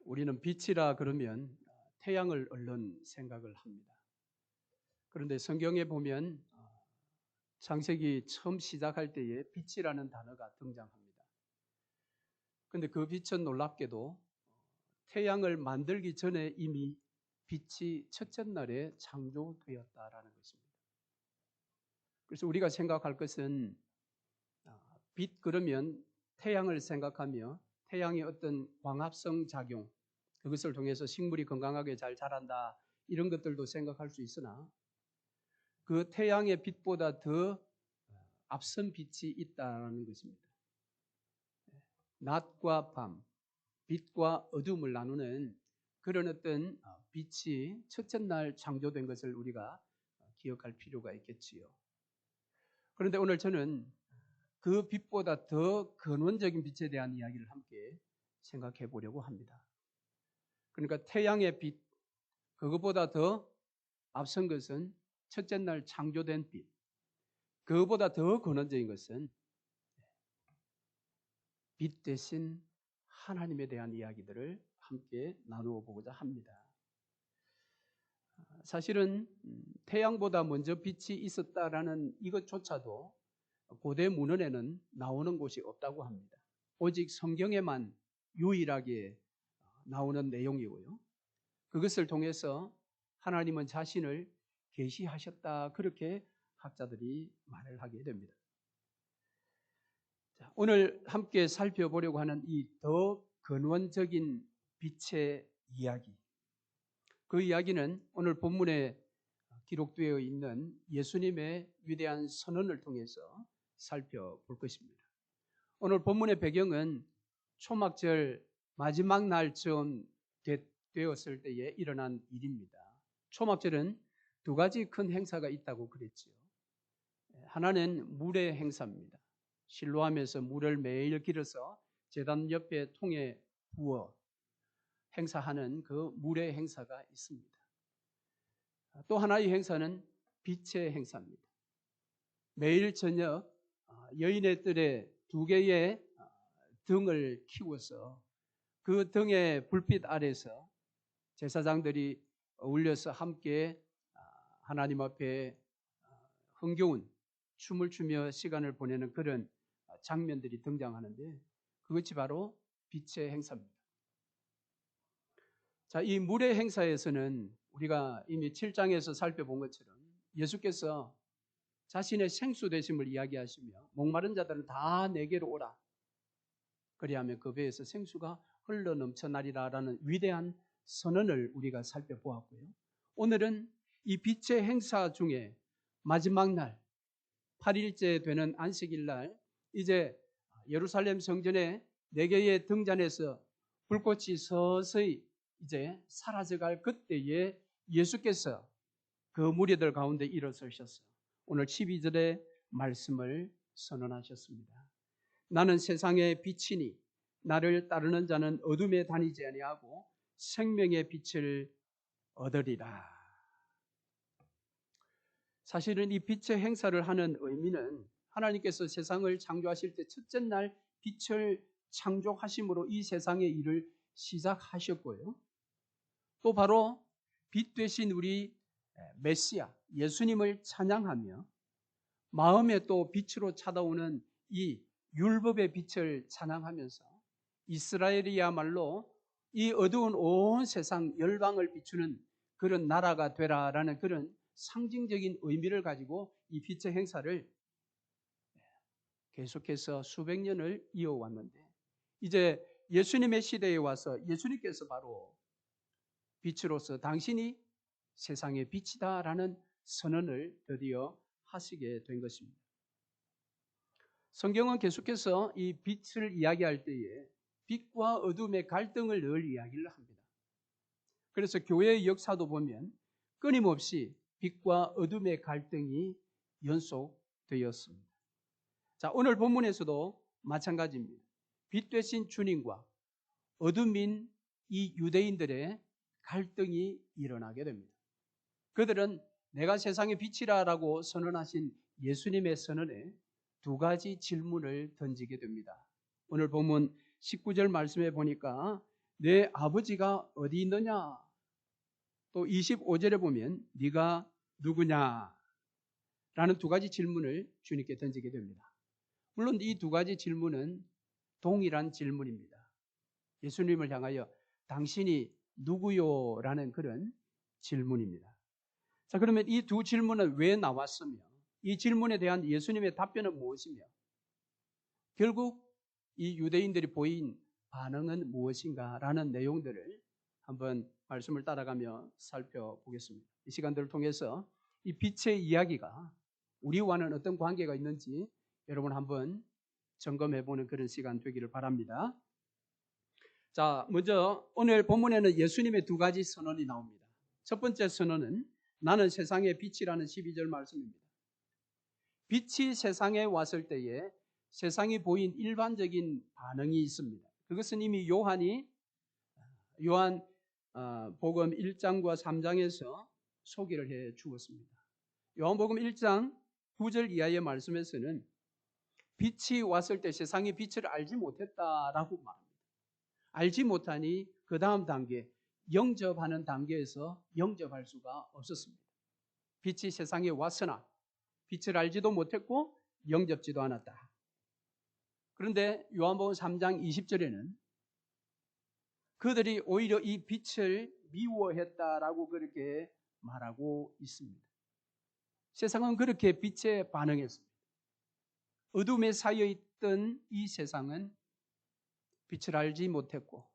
우리는 빛이라 그러면 태양을 얼른 생각을 합니다. 그런데 성경에 보면 창세기 처음 시작할 때에 빛이라는 단어가 등장합니다. 그런데 그 빛은 놀랍게도 태양을 만들기 전에 이미 빛이 첫째 날에 창조되었다라는 것입니다. 그래서 우리가 생각할 것은 빛 그러면 태양을 생각하며 태양의 어떤 광합성 작용, 그것을 통해서 식물이 건강하게 잘 자란다, 이런 것들도 생각할 수 있으나 그 태양의 빛보다 더 앞선 빛이 있다는 것입니다. 낮과 밤, 빛과 어둠을 나누는 그런 어떤 빛이 첫째 날 창조된 것을 우리가 기억할 필요가 있겠지요. 그런데 오늘 저는 그 빛보다 더 근원적인 빛에 대한 이야기를 함께 생각해 보려고 합니다. 그러니까 태양의 빛, 그것보다 더 앞선 것은 첫째 날 창조된 빛, 그것보다 더 근원적인 것은 빛 대신 하나님에 대한 이야기들을 함께 나누어 보고자 합니다. 사실은 태양보다 먼저 빛이 있었다라는 이것조차도 고대 문헌에는 나오는 곳이 없다고 합니다. 오직 성경에만 유일하게 나오는 내용이고요. 그것을 통해서 하나님은 자신을 계시하셨다, 그렇게 학자들이 말을 하게 됩니다. 자, 오늘 함께 살펴보려고 하는 이 더 근원적인 빛의 이야기, 그 이야기는 오늘 본문에 기록되어 있는 예수님의 위대한 선언을 통해서 살펴볼 것입니다. 오늘 본문의 배경은 초막절 마지막 날쯤 되었을 때에 일어난 일입니다. 초막절은 두 가지 큰 행사가 있다고 그랬지요. 하나는 물의 행사입니다. 실로암에서 물을 매일 길어서 제단 옆에 통에 부어 행사하는 그 물의 행사가 있습니다. 또 하나의 행사는 빛의 행사입니다. 매일 저녁 여인의 뜰에 두 개의 등을 키워서 그 등의 불빛 아래서 제사장들이 어울려서 함께 하나님 앞에 흥겨운 춤을 추며 시간을 보내는 그런 장면들이 등장하는데, 그것이 바로 빛의 행사입니다. 자, 이 물의 행사에서는 우리가 이미 7장에서 살펴본 것처럼 예수께서 자신의 생수 되심을 이야기하시며 목마른 자들은 다 내게로 오라, 그리하면 그 배에서 생수가 흘러 넘쳐나리라라는 위대한 선언을 우리가 살펴보았고요. 오늘은 이 빛의 행사 중에 마지막 날 8일째 되는 안식일 날, 이제 예루살렘 성전에 4개의 등잔에서 불꽃이 서서히 이제 사라져갈 그때에 예수께서 그 무리들 가운데 일어서셨어요. 오늘 12절의 말씀을 선언하셨습니다. 나는 세상의 빛이니 나를 따르는 자는 어둠에 다니지 아니하고 생명의 빛을 얻으리라. 사실은 이 빛의 행사를 하는 의미는 하나님께서 세상을 창조하실 때 첫째 날 빛을 창조하심으로 이 세상의 일을 시작하셨고요. 또 바로 빛 되신 우리 메시아 예수님을 찬양하며 마음에 또 빛으로 찾아오는 이 율법의 빛을 찬양하면서 이스라엘이야말로 이 어두운 온 세상 열방을 비추는 그런 나라가 되라라는 그런 상징적인 의미를 가지고 이 빛의 행사를 계속해서 수백 년을 이어왔는데, 이제 예수님의 시대에 와서 예수님께서 바로 빛으로서 당신이 세상의 빛이다라는 선언을 드디어 하시게 된 것입니다. 성경은 계속해서 이 빛을 이야기할 때에 빛과 어둠의 갈등을 늘 이야기를 합니다. 그래서 교회의 역사도 보면 끊임없이 빛과 어둠의 갈등이 연속되었습니다. 자, 오늘 본문에서도 마찬가지입니다. 빛 되신 주님과 어둠인 이 유대인들의 갈등이 일어나게 됩니다. 그들은 내가 세상의 빛이라라고 선언하신 예수님의 선언에 두 가지 질문을 던지게 됩니다. 오늘 본문 19절 말씀에 보니까 내 아버지가 어디 있느냐? 또 25절에 보면 네가 누구냐? 라는 두 가지 질문을 주님께 던지게 됩니다. 물론 이 두 가지 질문은 동일한 질문입니다. 예수님을 향하여 당신이 누구요? 라는 그런 질문입니다. 자, 그러면 이 두 질문은 왜 나왔으며 이 질문에 대한 예수님의 답변은 무엇이며 결국 이 유대인들이 보인 반응은 무엇인가 라는 내용들을 한번 말씀을 따라가며 살펴보겠습니다. 이 시간들을 통해서 이 빛의 이야기가 우리와는 어떤 관계가 있는지 여러분 한번 점검해보는 그런 시간 되기를 바랍니다. 자, 먼저 오늘 본문에는 예수님의 두 가지 선언이 나옵니다. 첫 번째 선언은 나는 세상의 빛이라는 12절 말씀입니다. 빛이 세상에 왔을 때에 세상이 보인 일반적인 반응이 있습니다. 그것은 이미 요한 복음 1장과 3장에서 소개를 해 주었습니다. 요한복음 1장 9절 이하의 말씀에서는 빛이 왔을 때 세상이 빛을 알지 못했다라고 말합니다. 알지 못하니 그 다음 단계, 영접하는 단계에서 영접할 수가 없었습니다. 빛이 세상에 왔으나 빛을 알지도 못했고 영접지도 않았다. 그런데 요한복음 3장 20절에는 그들이 오히려 이 빛을 미워했다라고 그렇게 말하고 있습니다. 세상은 그렇게 빛에 반응했습니다. 어둠에 쌓여있던 이 세상은 빛을 알지 못했고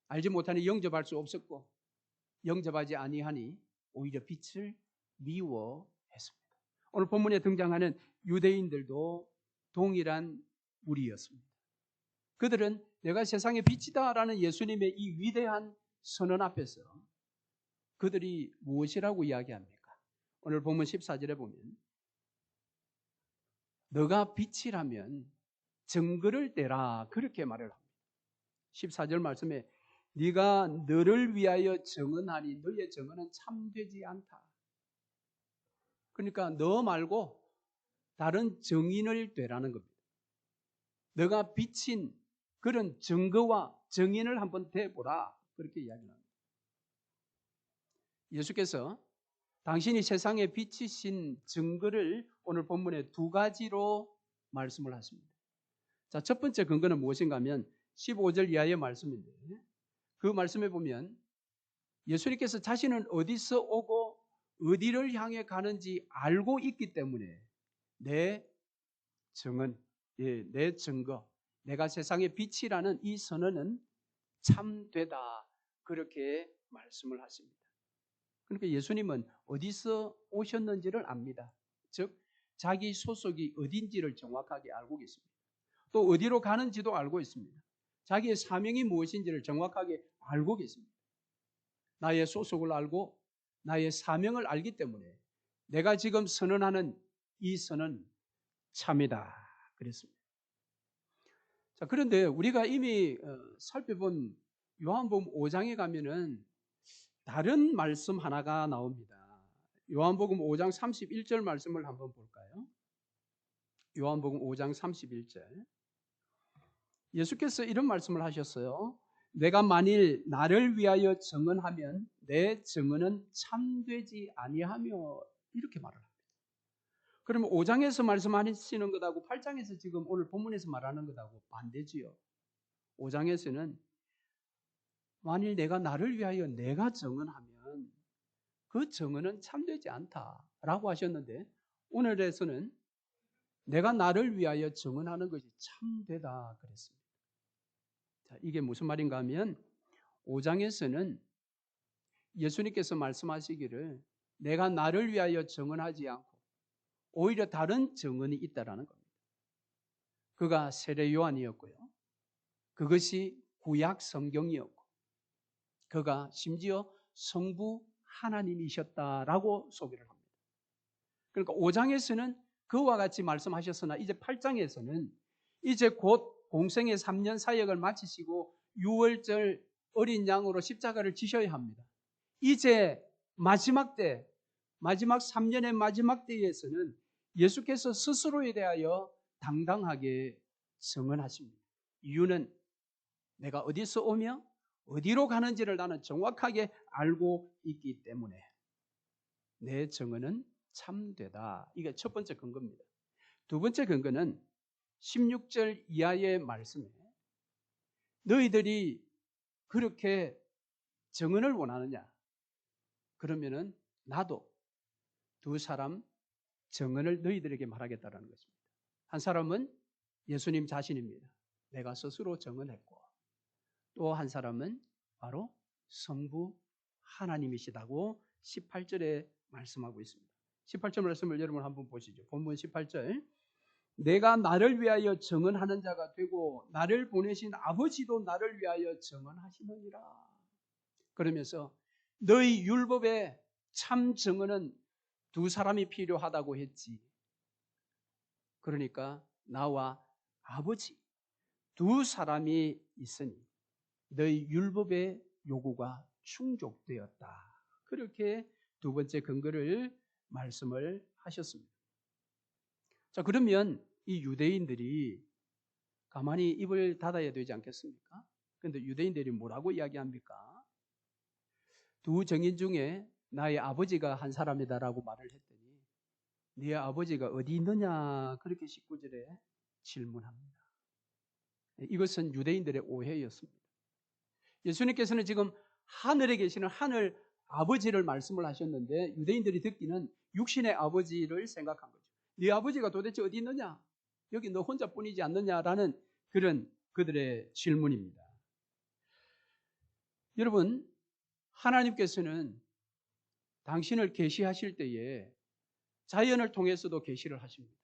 알지 못하니 영접할 수 없었고 영접하지 아니하니 오히려 빛을 미워했습니다. 오늘 본문에 등장하는 유대인들도 동일한 무리였습니다. 그들은 내가 세상의 빛이다라는 예수님의 이 위대한 선언 앞에서 그들이 무엇이라고 이야기합니까? 오늘 본문 14절에 보면 너가 빛이라면 증거를 떼라 그렇게 말을 합니다. 14절 말씀에 네가 너를 위하여 증언하니 너의 증언은 참되지 않다. 그러니까 너 말고 다른 증인을 되라는 겁니다. 너가 비친 그런 증거와 증인을 한번 대보라 그렇게 이야기합니다. 예수께서 당신이 세상에 비치신 증거를 오늘 본문에 두 가지로 말씀을 하십니다. 자, 첫 번째 근거는 무엇인가 하면 15절 이하의 말씀인데 그 말씀에 보면 예수님께서 자신은 어디서 오고 어디를 향해 가는지 알고 있기 때문에 내 증언, 내 증거, 내가 세상의 빛이라는 이 선언은 참되다 그렇게 말씀을 하십니다. 그러니까 예수님은 어디서 오셨는지를 압니다. 즉 자기 소속이 어딘지를 정확하게 알고 계십니다. 또 어디로 가는지도 알고 있습니다. 자기의 사명이 무엇인지를 정확하게 알고 계십니다. 나의 소속을 알고 나의 사명을 알기 때문에 내가 지금 선언하는 이 선언은 참이다 그랬습니다. 자, 그런데 우리가 이미 살펴본 요한복음 5장에 가면은 다른 말씀 하나가 나옵니다. 요한복음 5장 31절 말씀을 한번 볼까요? 요한복음 5장 31절. 예수께서 이런 말씀을 하셨어요. 내가 만일 나를 위하여 증언하면 내 증언은 참되지 아니하며 이렇게 말을 합니다. 그러면 5장에서 말씀하시는 것하고 8장에서 지금 오늘 본문에서 말하는 것하고 반대지요. 5장에서는 만일 내가 나를 위하여 내가 증언하면 그 증언은 참되지 않다라고 하셨는데 오늘에서는 내가 나를 위하여 증언하는 것이 참되다 그랬습니다. 자, 이게 무슨 말인가 하면 5장에서는 예수님께서 말씀하시기를 내가 나를 위하여 증언하지 않고 오히려 다른 증언이 있다라는 겁니다. 그가 세례 요한이었고요. 그것이 구약 성경이었고 그가 심지어 성부 하나님이셨다라고 소개를 합니다. 그러니까 5장에서는 그와 같이 말씀하셨으나 이제 8장에서는 이제 곧 공생의 3년 사역을 마치시고 6월절 어린 양으로 십자가를 지셔야 합니다. 이제 마지막 3년의 마지막 때에서는 예수께서 스스로에 대하여 당당하게 증언하십니다. 이유는 내가 어디서 오며 어디로 가는지를 나는 정확하게 알고 있기 때문에 내 증언은 참되다. 이게 첫 번째 근거입니다. 두 번째 근거는 16절 이하의 말씀에 너희들이 그렇게 증언을 원하느냐? 그러면은 나도 두 사람 증언을 너희들에게 말하겠다라는 것입니다. 한 사람은 예수님 자신입니다. 내가 스스로 증언했고, 또 한 사람은 바로 성부 하나님이시다고 18절에 말씀하고 있습니다. 18절 말씀을 여러분 한번 보시죠. 본문 18절. 내가 나를 위하여 증언하는 자가 되고 나를 보내신 아버지도 나를 위하여 증언하시느니라. 그러면서 너희 율법에 참 증언은 두 사람이 필요하다고 했지. 그러니까 나와 아버지 두 사람이 있으니 너희 율법의 요구가 충족되었다. 그렇게 두 번째 근거를 말씀을 하셨습니다. 자, 그러면 이 유대인들이 가만히 입을 닫아야 되지 않겠습니까? 그런데 유대인들이 뭐라고 이야기합니까? 두 증인 중에 나의 아버지가 한 사람이다라고 말을 했더니 네 아버지가 어디 있느냐 그렇게 19절에 질문합니다. 이것은 유대인들의 오해였습니다. 예수님께서는 지금 하늘에 계시는 하늘 아버지를 말씀을 하셨는데 유대인들이 듣기는 육신의 아버지를 생각한 거죠. 네 아버지가 도대체 어디 있느냐? 여기 너 혼자뿐이지 않느냐라는 그런 그들의 질문입니다. 여러분, 하나님께서는 당신을 계시하실 때에 자연을 통해서도 계시를 하십니다.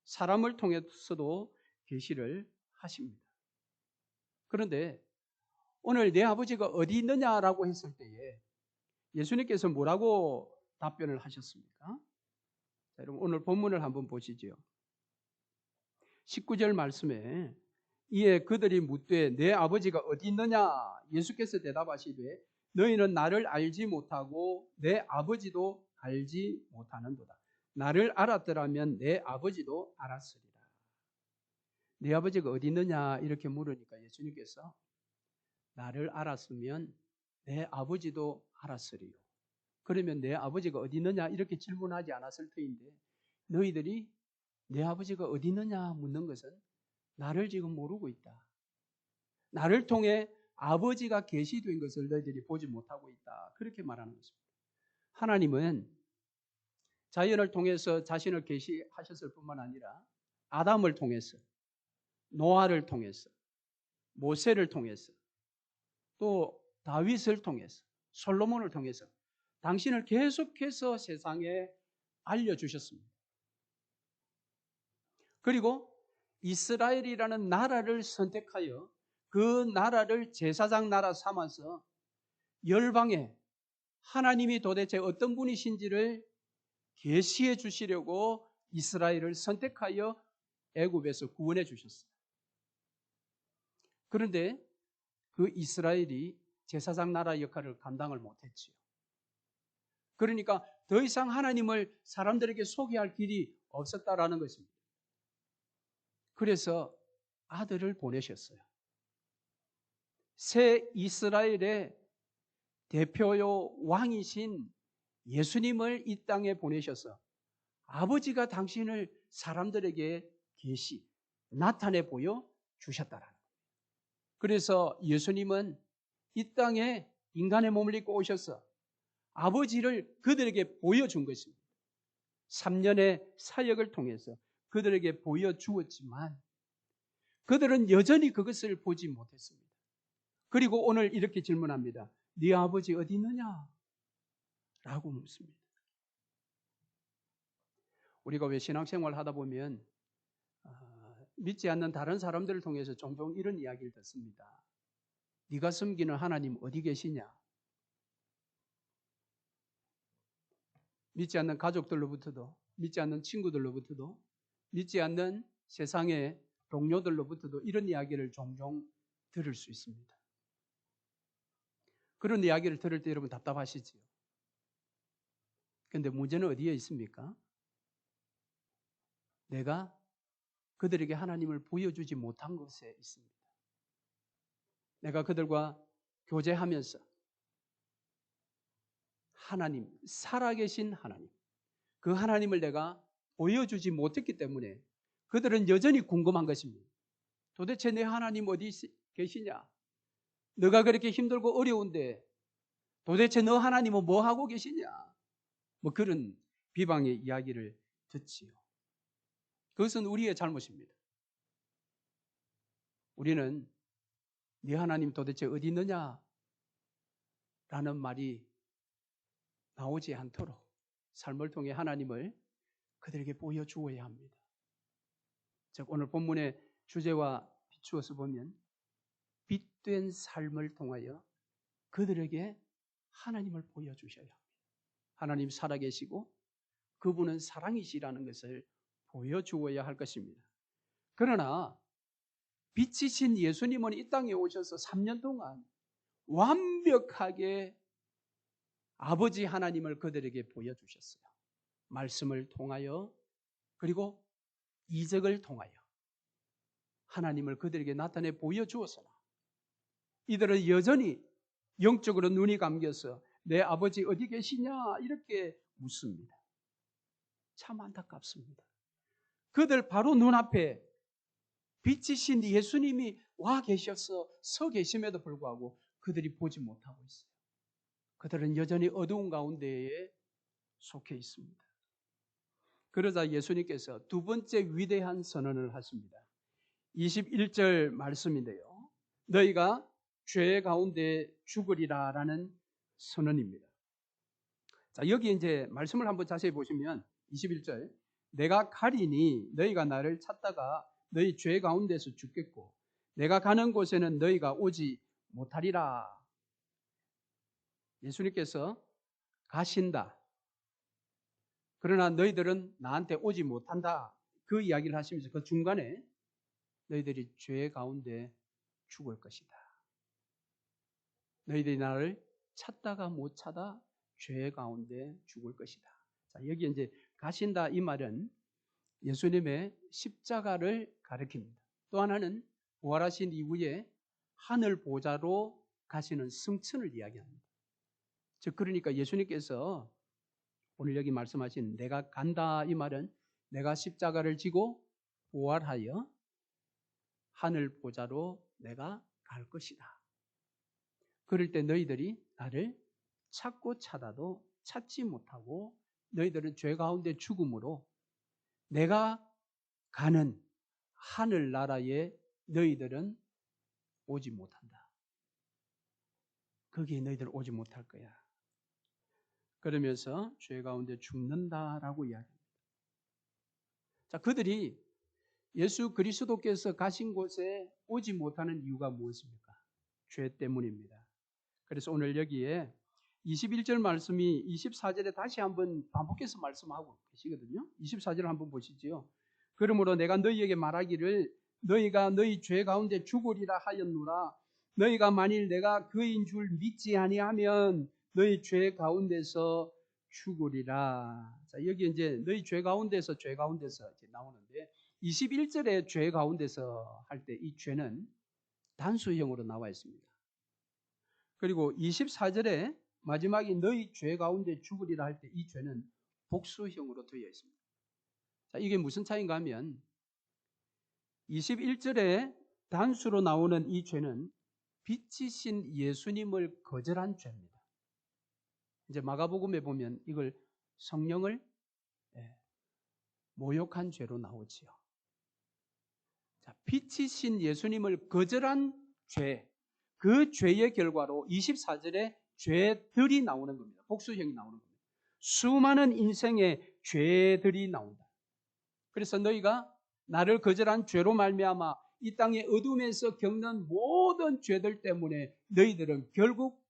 사람을 통해서도 계시를 하십니다. 그런데 오늘 내 아버지가 어디 있느냐라고 했을 때에 예수님께서 뭐라고 답변을 하셨습니까? 자, 여러분 오늘 본문을 한번 보시죠. 19절 말씀에 이에 그들이 묻되 내 아버지가 어디 있느냐? 예수께서 대답하시되 너희는 나를 알지 못하고 내 아버지도 알지 못하는도다. 나를 알았더라면 내 아버지도 알았으리라. 네 아버지가 어디 있느냐 이렇게 물으니까 예수님께서 나를 알았으면 내 아버지도 알았으리요. 그러면 내 아버지가 어디 있느냐 이렇게 질문하지 않았을 터인데 너희들이 내 아버지가 어디 있느냐 묻는 것은 나를 지금 모르고 있다. 나를 통해 아버지가 계시된 것을 너희들이 보지 못하고 있다. 그렇게 말하는 것입니다. 하나님은 자연을 통해서 자신을 계시하셨을 뿐만 아니라 아담을 통해서 노아를 통해서 모세를 통해서 또 다윗을 통해서 솔로몬을 통해서 당신을 계속해서 세상에 알려주셨습니다. 그리고 이스라엘이라는 나라를 선택하여 그 나라를 제사장 나라 삼아서 열방에 하나님이 도대체 어떤 분이신지를 계시해 주시려고 이스라엘을 선택하여 애굽에서 구원해 주셨어요. 그런데 그 이스라엘이 제사장 나라 역할을 감당을 못했지요. 그러니까 더 이상 하나님을 사람들에게 소개할 길이 없었다라는 것입니다. 그래서 아들을 보내셨어요. 새 이스라엘의 대표요 왕이신 예수님을 이 땅에 보내셔서 아버지가 당신을 사람들에게 나타내 보여 주셨다라는 거예요. 그래서 예수님은 이 땅에 인간의 몸을 입고 오셔서 아버지를 그들에게 보여준 것입니다. 3년의 사역을 통해서 그들에게 보여주었지만 그들은 여전히 그것을 보지 못했습니다. 그리고 오늘 이렇게 질문합니다. 네 아버지 어디 있느냐? 라고 묻습니다. 우리가 왜 신앙생활 하다 보면 믿지 않는 다른 사람들을 통해서 종종 이런 이야기를 듣습니다. 네가 섬기는 하나님 어디 계시냐? 믿지 않는 가족들로부터도, 믿지 않는 친구들로부터도, 믿지 않는 세상의 동료들로부터도 이런 이야기를 종종 들을 수 있습니다. 그런 이야기를 들을 때 여러분 답답하시지요? 그런데 문제는 어디에 있습니까? 내가 그들에게 하나님을 보여주지 못한 것에 있습니다. 내가 그들과 교제하면서 하나님, 살아계신 하나님, 그 하나님을 내가 보여주지 못했기 때문에 그들은 여전히 궁금한 것입니다. 도대체 내 하나님 어디 계시냐? 너가 그렇게 힘들고 어려운데 도대체 너 하나님은 뭐 하고 계시냐? 뭐 그런 비방의 이야기를 듣지요. 그것은 우리의 잘못입니다. 우리는 네 하나님 도대체 어디 있느냐? 라는 말이 나오지 않도록 삶을 통해 하나님을 그들에게 보여주어야 합니다. 즉 오늘 본문의 주제와 비추어서 보면 빛된 삶을 통하여 그들에게 하나님을 보여주셔야 합니다. 하나님 살아계시고 그분은 사랑이시라는 것을 보여주어야 할 것입니다. 그러나 빛이신 예수님은 이 땅에 오셔서 3년 동안 완벽하게 아버지 하나님을 그들에게 보여주셨어요. 말씀을 통하여 그리고 이적을 통하여 하나님을 그들에게 나타내 보여주었으나 이들은 여전히 영적으로 눈이 감겨서 내 아버지 어디 계시냐 이렇게 묻습니다. 참 안타깝습니다. 그들 바로 눈앞에 빛이신 예수님이 와 계셔서 서 계심에도 불구하고 그들이 보지 못하고 있어요. 그들은 여전히 어두운 가운데에 속해 있습니다. 그러자 예수님께서 두 번째 위대한 선언을 하십니다. 21절 말씀인데요. 너희가 죄 가운데 죽으리라 라는 선언입니다. 자, 여기 이제 말씀을 한번 자세히 보시면 21절 내가 가리니 너희가 나를 찾다가 너희 죄 가운데서 죽겠고 내가 가는 곳에는 너희가 오지 못하리라. 예수님께서 가신다. 그러나 너희들은 나한테 오지 못한다. 그 이야기를 하시면서 그 중간에 너희들이 죄 가운데 죽을 것이다. 너희들이 나를 찾다가 못 찾아 죄 가운데 죽을 것이다. 자, 여기 이제 가신다 이 말은 예수님의 십자가를 가리킵니다. 또 하나는 부활하신 이후에 하늘 보좌로 가시는 승천을 이야기합니다. 즉 그러니까 예수님께서 오늘 여기 말씀하신 내가 간다 이 말은 내가 십자가를 지고 부활하여 하늘 보좌로 내가 갈 것이다. 그럴 때 너희들이 나를 찾고 찾아도 찾지 못하고 너희들은 죄 가운데 죽음으로 내가 가는 하늘나라에 너희들은 오지 못한다. 거기에 너희들 오지 못할 거야. 그러면서 죄 가운데 죽는다라고 이야기합니다. 자, 그들이 예수 그리스도께서 가신 곳에 오지 못하는 이유가 무엇입니까? 죄 때문입니다. 그래서 오늘 여기에 21절 말씀이 24절에 다시 한번 반복해서 말씀하고 계시거든요. 24절을 한번 보시지요. 그러므로 내가 너희에게 말하기를 너희가 너희 죄 가운데 죽으리라 하였노라. 너희가 만일 내가 그인 줄 믿지 아니하면 너희 죄 가운데서 죽으리라. 자, 여기 이제 너희 죄 가운데서 이제 나오는데 21절에 죄 가운데서 할 때 이 죄는 단수형으로 나와 있습니다. 그리고 24절에 마지막에 너희 죄 가운데 죽으리라 할 때 이 죄는 복수형으로 되어 있습니다. 자, 이게 무슨 차이인가 하면 21절에 단수로 나오는 이 죄는 빛이신 예수님을 거절한 죄입니다. 이제 마가복음에 보면 이걸 성령을 모욕한 죄로 나오지요. 자, 빛이신 예수님을 거절한 죄, 그 죄의 결과로 24절에 죄들이 나오는 겁니다. 복수형이 나오는 겁니다. 수많은 인생의 죄들이 나온다. 그래서 너희가 나를 거절한 죄로 말미암아 이 땅의 어둠에서 겪는 모든 죄들 때문에 너희들은 결국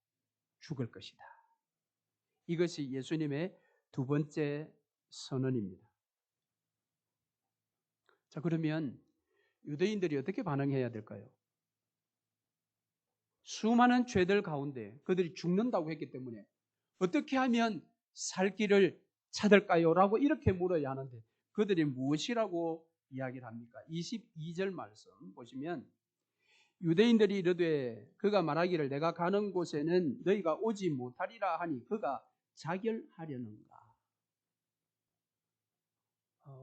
죽을 것이다. 이것이 예수님의 두 번째 선언입니다. 자, 그러면 유대인들이 어떻게 반응해야 될까요? 수많은 죄들 가운데 그들이 죽는다고 했기 때문에 어떻게 하면 살 길을 찾을까요? 라고 이렇게 물어야 하는데 그들이 무엇이라고 이야기를 합니까? 22절 말씀 보시면 유대인들이 이르되 그가 말하기를 내가 가는 곳에는 너희가 오지 못하리라 하니 그가 자결하려는가?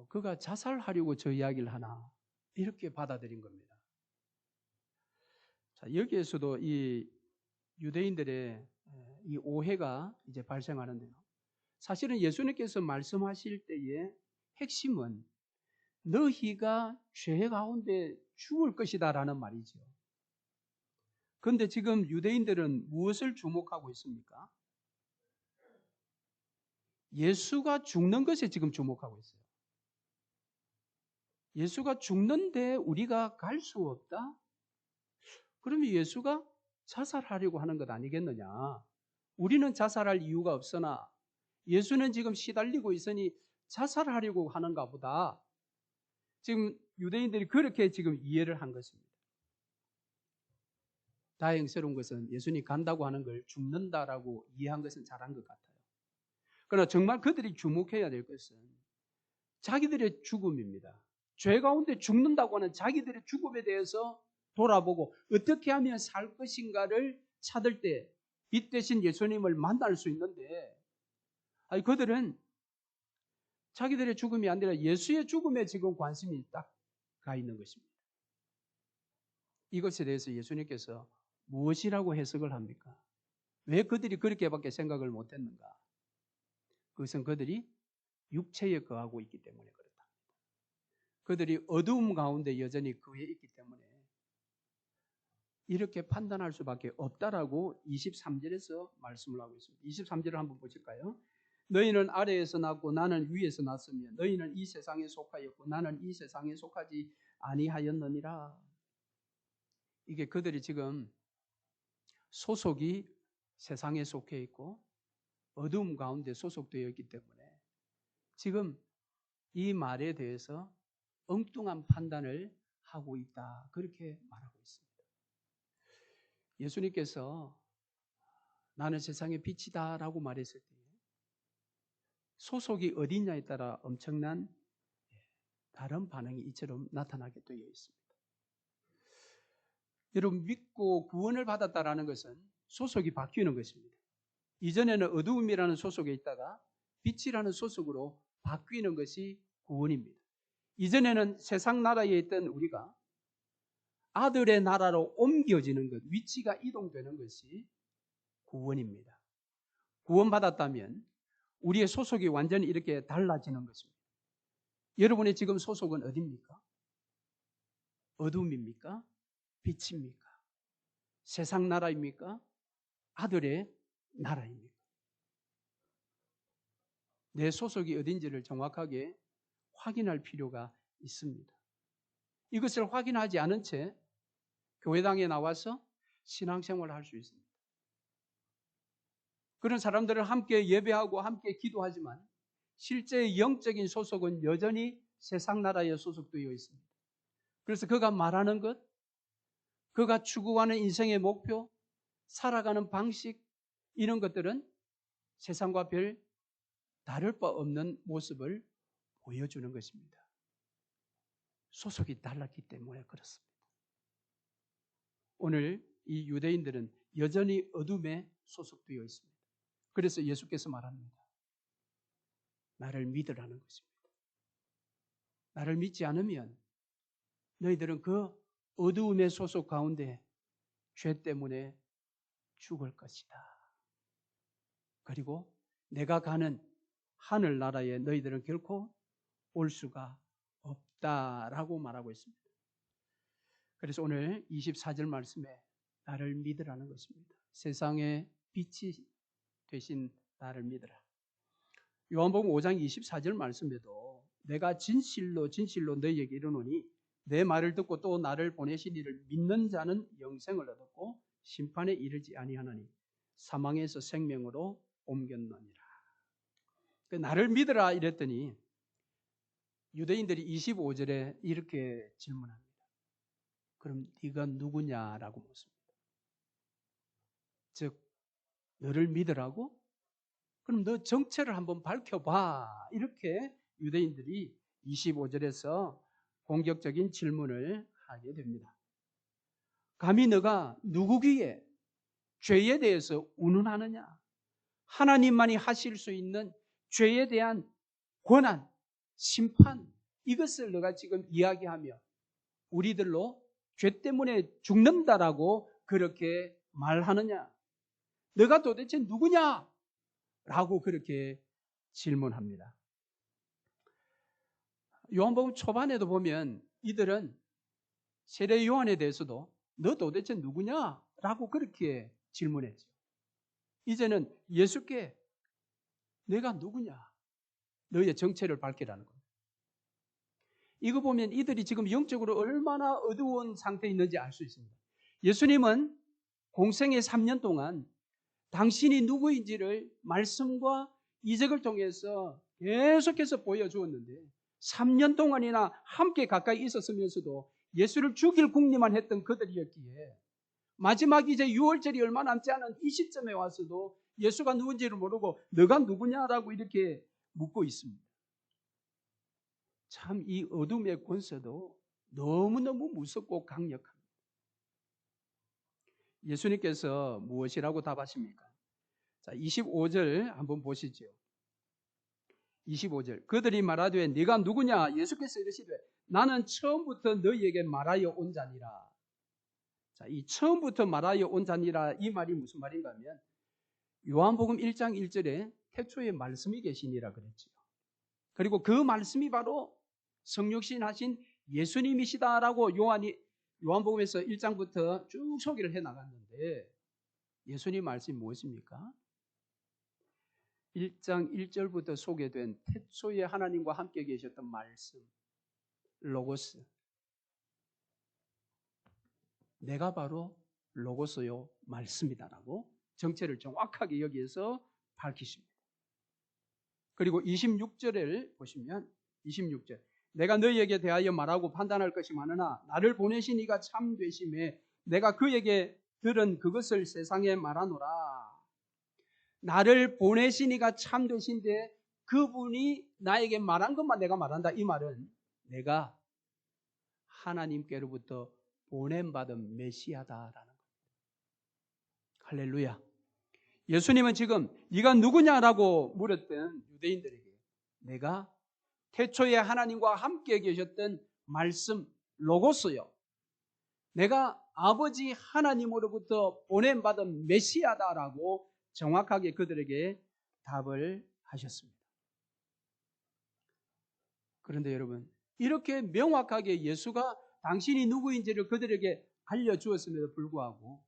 그가 자살하려고 저 이야기를 하나? 이렇게 받아들인 겁니다. 자, 여기에서도 이 유대인들의 이 오해가 이제 발생하는데요. 사실은 예수님께서 말씀하실 때의 핵심은 너희가 죄 가운데 죽을 것이다라는 말이죠. 그런데 지금 유대인들은 무엇을 주목하고 있습니까? 예수가 죽는 것에 지금 주목하고 있어요. 예수가 죽는데 우리가 갈 수 없다? 그러면 예수가 자살하려고 하는 것 아니겠느냐? 우리는 자살할 이유가 없으나 예수는 지금 시달리고 있으니 자살하려고 하는가 보다. 지금 유대인들이 그렇게 지금 이해를 한 것입니다. 다행스러운 것은 예수님이 간다고 하는 걸 죽는다라고 이해한 것은 잘한 것 같아요. 그러나 정말 그들이 주목해야 될 것은 자기들의 죽음입니다. 죄 가운데 죽는다고 하는 자기들의 죽음에 대해서 돌아보고 어떻게 하면 살 것인가를 찾을 때 빛 대신 예수님을 만날 수 있는데 아니 그들은 자기들의 죽음이 아니라 예수의 죽음에 지금 관심이 딱 가 있는 것입니다. 이것에 대해서 예수님께서 무엇이라고 해석을 합니까? 왜 그들이 그렇게밖에 생각을 못했는가? 그것은 그들이 육체에 거하고 있기 때문에 그렇다. 그들이 어두움 가운데 여전히 거해 있기 때문에 이렇게 판단할 수밖에 없다라고 23절에서 말씀을 하고 있습니다. 23절을 한번 보실까요? 너희는 아래에서 났고 나는 위에서 났으며 너희는 이 세상에 속하였고 나는 이 세상에 속하지 아니하였느니라. 이게 그들이 지금 소속이 세상에 속해 있고 어두움 가운데 소속되어 있기 때문에 지금 이 말에 대해서 엉뚱한 판단을 하고 있다. 그렇게 말하고 있습니다. 예수님께서 나는 세상의 빛이다 라고 말했을 때 소속이 어디냐에 따라 엄청난 다른 반응이 이처럼 나타나게 되어 있습니다. 여러분 믿고 구원을 받았다라는 것은 소속이 바뀌는 것입니다. 이전에는 어두움이라는 소속에 있다가 빛이라는 소속으로 바뀌는 것이 구원입니다. 이전에는 세상 나라에 있던 우리가 아들의 나라로 옮겨지는 것, 위치가 이동되는 것이 구원입니다. 구원받았다면 우리의 소속이 완전히 이렇게 달라지는 것입니다. 여러분의 지금 소속은 어디입니까? 어둠입니까? 빛입니까? 세상 나라입니까? 아들의 나라입니까? 내 소속이 어딘지를 정확하게 확인할 필요가 있습니다. 이것을 확인하지 않은 채 교회당에 나와서 신앙생활을 할 수 있습니다. 그런 사람들은 함께 예배하고 함께 기도하지만 실제 영적인 소속은 여전히 세상 나라에 소속되어 있습니다. 그래서 그가 말하는 것, 그가 추구하는 인생의 목표, 살아가는 방식 이런 것들은 세상과 별 다를 바 없는 모습을 보여주는 것입니다. 소속이 달랐기 때문에 그렇습니다. 오늘 이 유대인들은 여전히 어둠에 소속되어 있습니다. 그래서 예수께서 말합니다. 나를 믿으라는 것입니다. 나를 믿지 않으면 너희들은 그 어두움의 소속 가운데 죄 때문에 죽을 것이다. 그리고 내가 가는 하늘나라에 너희들은 결코 올 수가 없다라고 말하고 있습니다. 그래서 오늘 24절 말씀에 나를 믿으라는 것입니다. 세상의 빛이 되신 나를 믿으라. 요한복음 5장 24절 말씀에도 내가 진실로 너희에게 이르노니 내 말을 듣고 또 나를 보내신 이를 믿는 자는 영생을 얻었고 심판에 이르지 아니하나니 사망에서 생명으로 옮겼느니라. 나를 믿으라 이랬더니 유대인들이 25절에 이렇게 질문합니다. 그럼 네가 누구냐라고 묻습니다. 즉 너를 믿으라고? 그럼 너 정체를 한번 밝혀봐. 이렇게 유대인들이 25절에서 공격적인 질문을 하게 됩니다. 감히 너가 누구기에 죄에 대해서 운운하느냐? 하나님만이 하실 수 있는 죄에 대한 권한, 심판, 이것을 너가 지금 이야기하며 우리들로 죄 때문에 죽는다라고 그렇게 말하느냐? 너가 도대체 누구냐? 라고 그렇게 질문합니다. 요한복음 초반에도 보면 이들은 세례 요한에 대해서도 너 도대체 누구냐? 라고 그렇게 질문했죠. 이제는 예수께 내가 누구냐? 너의 정체를 밝히라는 겁니다. 이거 보면 이들이 지금 영적으로 얼마나 어두운 상태에 있는지 알 수 있습니다. 예수님은 공생의 3년 동안 당신이 누구인지를 말씀과 이적을 통해서 계속해서 보여주었는데 3년 동안이나 함께 가까이 있었으면서도 예수를 죽일 궁리만 했던 그들이었기에 마지막 이제 6월절이 얼마 남지 않은 이 시점에 와서도 예수가 누군지를 모르고 너가 누구냐라고 이렇게 묻고 있습니다. 참 이 어둠의 권세도 너무너무 무섭고 강력합니다. 예수님께서 무엇이라고 답하십니까? 자, 25절 한번 보시죠. 25절. 그들이 말하되 네가 누구냐? 예수께서 이르시되 나는 처음부터 너희에게 말하여 온 자니라. 자, 이 처음부터 말하여 온 자니라 이 말이 무슨 말인가 하면 요한복음 1장 1절에 태초에 말씀이 계시니라 그랬죠. 그리고 그 말씀이 바로 성육신 하신 예수님이시다라고 요한복음에서 1장부터 쭉 소개를 해 나갔는데 예수님 말씀이 무엇입니까? 1장 1절부터 소개된 태초에 하나님과 함께 계셨던 말씀, 로고스. 내가 바로 로고스요 말씀이다라고 정체를 정확하게 여기에서 밝히십니다. 그리고 26절을 보시면 26절 내가 너희에게 대하여 말하고 판단할 것이 많으나 나를 보내신 이가 참 되심에 내가 그에게 들은 그것을 세상에 말하노라. 나를 보내신 이가 참 되신데 그분이 나에게 말한 것만 내가 말한다. 이 말은 내가 하나님께로부터 보냄받은 메시아다라는 겁니다. 할렐루야. 예수님은 지금 네가 누구냐라고 물었던 유대인들에게 내가 태초에 하나님과 함께 계셨던 말씀 로고스요. 내가 아버지 하나님으로부터 보냄받은 메시아다라고 정확하게 그들에게 답을 하셨습니다. 그런데 여러분 이렇게 명확하게 예수가 당신이 누구인지를 그들에게 알려주었음에도 불구하고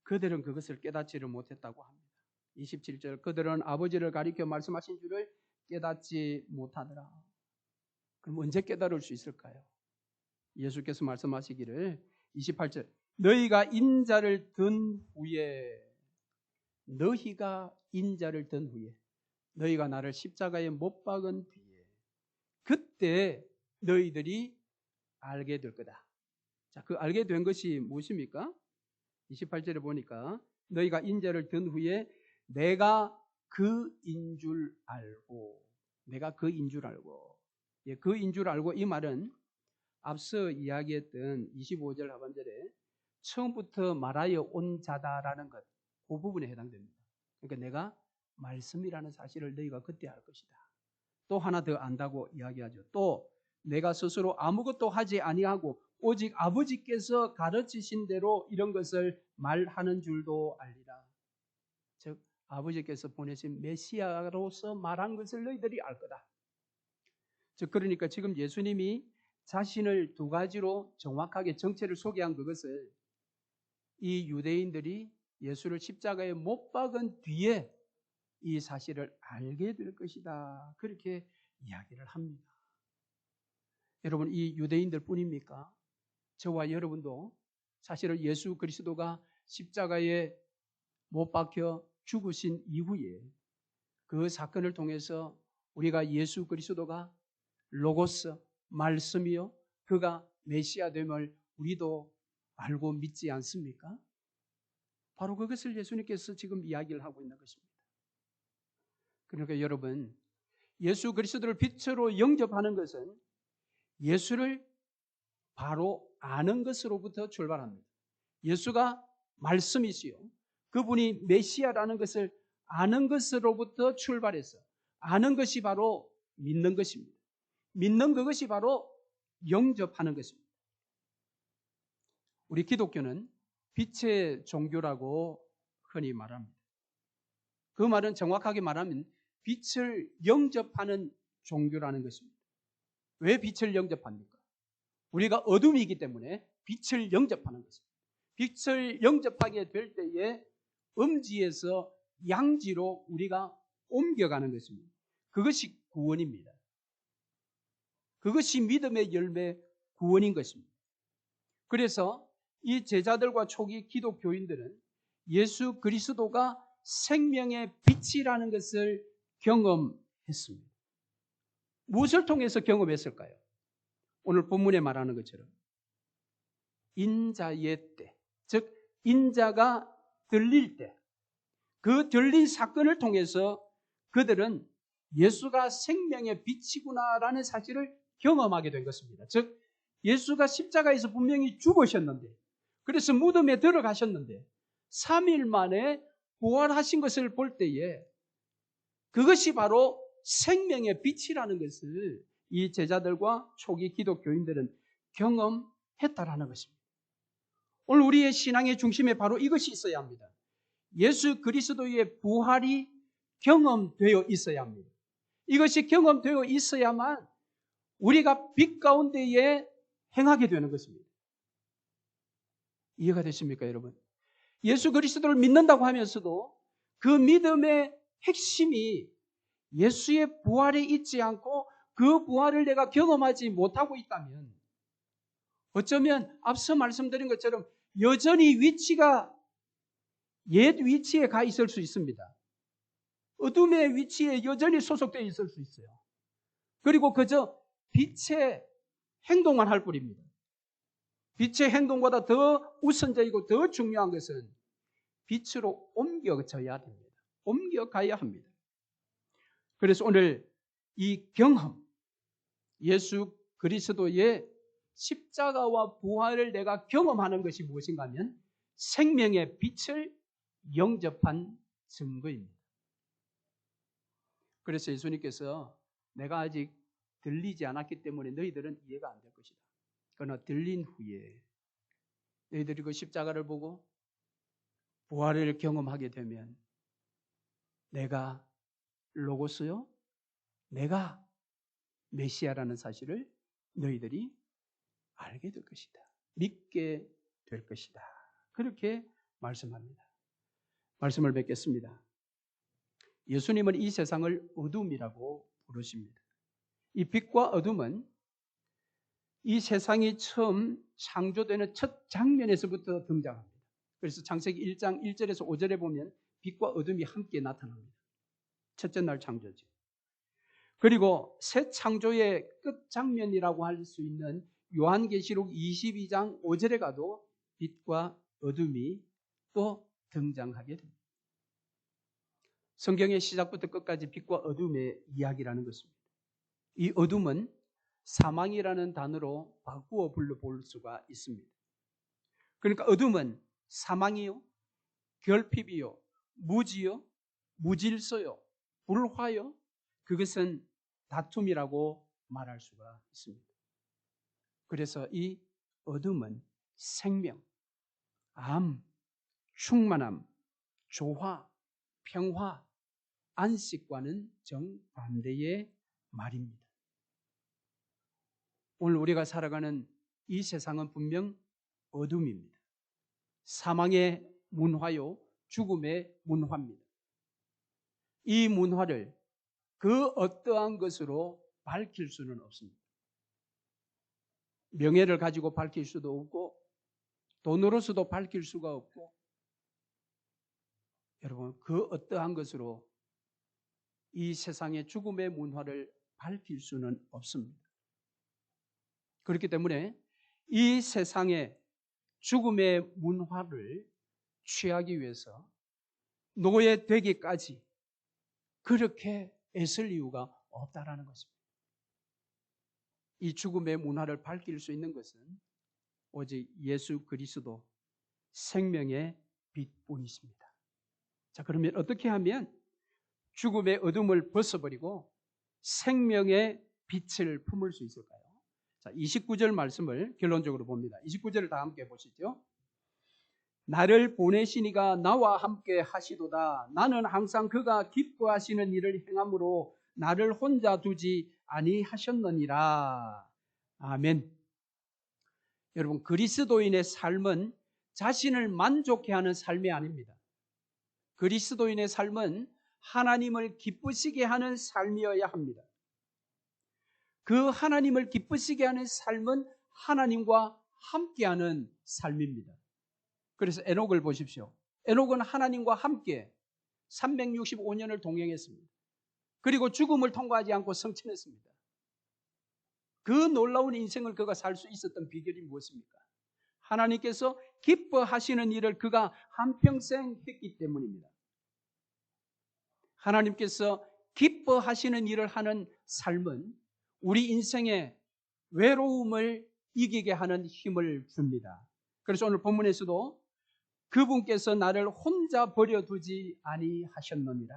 그들은 그것을 깨닫지를 못했다고 합니다. 27절 그들은 아버지를 가리켜 말씀하신 줄을 깨닫지 못하더라. 그럼 언제 깨달을 수 있을까요? 예수께서 말씀하시기를 28절 너희가 인자를 든 후에 너희가 나를 십자가에 못 박은 뒤에 그때 너희들이 알게 될 거다. 자, 그 알게 된 것이 무엇입니까? 28절에 보니까 너희가 인자를 든 후에 내가 그인 줄 알고 예, 그인 줄 알고 이 말은 앞서 이야기했던 25절 하반절에 처음부터 말하여 온 자다라는 것, 그 부분에 해당됩니다. 그러니까 내가 말씀이라는 사실을 너희가 그때 알 것이다. 또 하나 더 안다고 이야기하죠. 또 내가 스스로 아무것도 하지 아니하고 오직 아버지께서 가르치신 대로 이런 것을 말하는 줄도 알리라. 즉 아버지께서 보내신 메시아로서 말한 것을 너희들이 알 거다. 즉 그러니까 지금 예수님이 자신을 두 가지로 정확하게 정체를 소개한 그것을 이 유대인들이 예수를 십자가에 못 박은 뒤에 이 사실을 알게 될 것이다. 그렇게 이야기를 합니다. 여러분 이 유대인들 뿐입니까? 저와 여러분도 사실은 예수 그리스도가 십자가에 못 박혀 죽으신 이후에 그 사건을 통해서 우리가 예수 그리스도가 로고스 말씀이요 그가 메시아 됨을 우리도 알고 믿지 않습니까? 바로 그것을 예수님께서 지금 이야기를 하고 있는 것입니다. 그러니까 여러분 예수 그리스도를 빛으로 영접하는 것은 예수를 바로 아는 것으로부터 출발합니다. 예수가 말씀이시요 그분이 메시아라는 것을 아는 것으로부터 출발해서 아는 것이 바로 믿는 것입니다. 믿는 그것이 바로 영접하는 것입니다. 우리 기독교는 빛의 종교라고 흔히 말합니다. 그 말은 정확하게 말하면 빛을 영접하는 종교라는 것입니다. 왜 빛을 영접합니까? 우리가 어둠이기 때문에 빛을 영접하는 것입니다. 빛을 영접하게 될 때에 음지에서 양지로 우리가 옮겨가는 것입니다. 그것이 구원입니다. 그것이 믿음의 열매 구원인 것입니다. 그래서 이 제자들과 초기 기독교인들은 예수 그리스도가 생명의 빛이라는 것을 경험했습니다. 무엇을 통해서 경험했을까요? 오늘 본문에 말하는 것처럼 인자의 때, 즉 인자가 들릴 때, 그 들린 사건을 통해서 그들은 예수가 생명의 빛이구나라는 사실을 경험하게 된 것입니다. 즉 예수가 십자가에서 분명히 죽으셨는데, 그래서 무덤에 들어가셨는데 3일 만에 부활하신 것을 볼 때에 그것이 바로 생명의 빛이라는 것을 이 제자들과 초기 기독교인들은 경험했다라는 것입니다. 오늘 우리의 신앙의 중심에 바로 이것이 있어야 합니다. 예수 그리스도의 부활이 경험되어 있어야 합니다. 이것이 경험되어 있어야만 우리가 빛 가운데에 행하게 되는 것입니다. 이해가 되십니까, 여러분? 예수 그리스도를 믿는다고 하면서도 그 믿음의 핵심이 예수의 부활에 있지 않고 그 부활을 내가 경험하지 못하고 있다면 어쩌면 앞서 말씀드린 것처럼 여전히 위치가 옛 위치에 가 있을 수 있습니다. 어둠의 위치에 여전히 소속되어 있을 수 있어요. 그리고 그저 빛의 행동만 할 뿐입니다. 빛의 행동보다 더 우선적이고 더 중요한 것은 빛으로 옮겨져야 됩니다. 옮겨가야 합니다. 그래서 오늘 이 경험, 예수 그리스도의 십자가와 부활을 내가 경험하는 것이 무엇인가 하면 생명의 빛을 영접한 증거입니다. 그래서 예수님께서 내가 아직 들리지 않았기 때문에 너희들은 이해가 안 될 것이다. 그러나 들린 후에 너희들이 그 십자가를 보고 부활을 경험하게 되면 내가 로고스요, 내가 메시아라는 사실을 너희들이 알게 될 것이다. 믿게 될 것이다. 그렇게 말씀합니다. 말씀을 뵙겠습니다. 예수님은 이 세상을 어둠이라고 부르십니다. 이 빛과 어둠은 이 세상이 처음 창조되는 첫 장면에서부터 등장합니다. 그래서 창세기 1장 1절에서 5절에 보면 빛과 어둠이 함께 나타납니다. 첫째 날 창조죠. 그리고 새 창조의 끝 장면이라고 할 수 있는 요한계시록 22장 5절에 가도 빛과 어둠이 또 등장하게 됩니다. 성경의 시작부터 끝까지 빛과 어둠의 이야기라는 것입니다. 이 어둠은 사망이라는 단어로 바꾸어 불러볼 수가 있습니다. 그러니까 어둠은 사망이요, 결핍이요, 무지요, 무질서요, 불화요, 그것은 다툼이라고 말할 수가 있습니다. 그래서 이 어둠은 생명, 암, 충만함, 조화, 평화, 안식과는 정반대의 말입니다. 오늘 우리가 살아가는 이 세상은 분명 어둠입니다. 사망의 문화요, 죽음의 문화입니다. 이 문화를 그 어떠한 것으로 밝힐 수는 없습니다. 명예를 가지고 밝힐 수도 없고 돈으로서도 밝힐 수가 없고 여러분 그 어떠한 것으로 이 세상의 죽음의 문화를 밝힐 수는 없습니다. 그렇기 때문에 이 세상의 죽음의 문화를 취하기 위해서 노예되기까지 그렇게 애쓸 이유가 없다라는 것입니다. 이 죽음의 문화를 밝힐 수 있는 것은 오직 예수 그리스도, 생명의 빛뿐이십니다. 자, 그러면 어떻게 하면 죽음의 어둠을 벗어버리고 생명의 빛을 품을 수 있을까요? 자, 29절 말씀을 결론적으로 봅니다. 29절을 다 함께 보시죠. 나를 보내시니가 나와 함께 하시도다. 나는 항상 그가 기뻐하시는 일을 행함으로 나를 혼자 두지 아니하셨느니라. 아멘. 여러분, 그리스도인의 삶은 자신을 만족해 하는 삶이 아닙니다. 그리스도인의 삶은 하나님을 기쁘시게 하는 삶이어야 합니다. 그 하나님을 기쁘시게 하는 삶은 하나님과 함께하는 삶입니다. 그래서 에녹을 보십시오. 에녹은 하나님과 함께 365년을 동행했습니다. 그리고 죽음을 통과하지 않고 성천했습니다. 그 놀라운 인생을 그가 살 수 있었던 비결이 무엇입니까? 하나님께서 기뻐하시는 일을 그가 한평생 했기 때문입니다. 하나님께서 기뻐하시는 일을 하는 삶은 우리 인생의 외로움을 이기게 하는 힘을 줍니다. 그래서 오늘 본문에서도 그분께서 나를 혼자 버려두지 아니하셨느니라.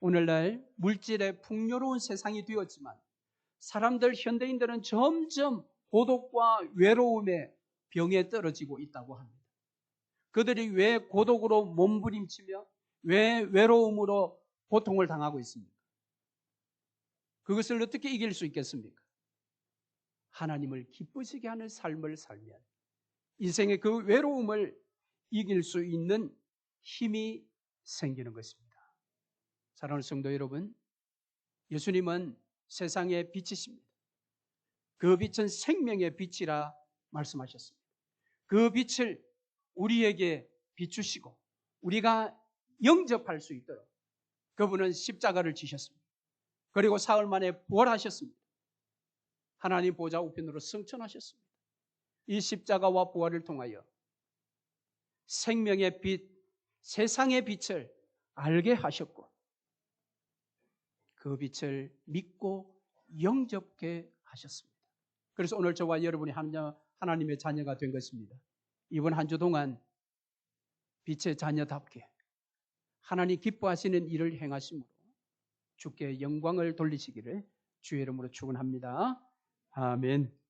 오늘날 물질의 풍요로운 세상이 되었지만 사람들, 현대인들은 점점 고독과 외로움의 병에 떨어지고 있다고 합니다. 그들이 왜 고독으로 몸부림치며 왜 외로움으로 고통을 당하고 있습니까? 그것을 어떻게 이길 수 있겠습니까? 하나님을 기쁘시게 하는 삶을 살면 인생의 그 외로움을 이길 수 있는 힘이 생기는 것입니다. 사랑하는 성도 여러분, 예수님은 세상의 빛이십니다. 그 빛은 생명의 빛이라 말씀하셨습니다. 그 빛을 우리에게 비추시고 우리가 영접할 수 있도록 그분은 십자가를 지셨습니다. 그리고 사흘 만에 부활하셨습니다. 하나님 보좌 우편으로 승천하셨습니다. 이 십자가와 부활을 통하여 생명의 빛, 세상의 빛을 알게 하셨고 그 빛을 믿고 영접게 하셨습니다. 그래서 오늘 저와 여러분이 하나님의 자녀가 된 것입니다. 이번 한 주 동안 빛의 자녀답게 하나님 기뻐하시는 일을 행하심으로 주께 영광을 돌리시기를 주의 이름으로 축원합니다. 아멘.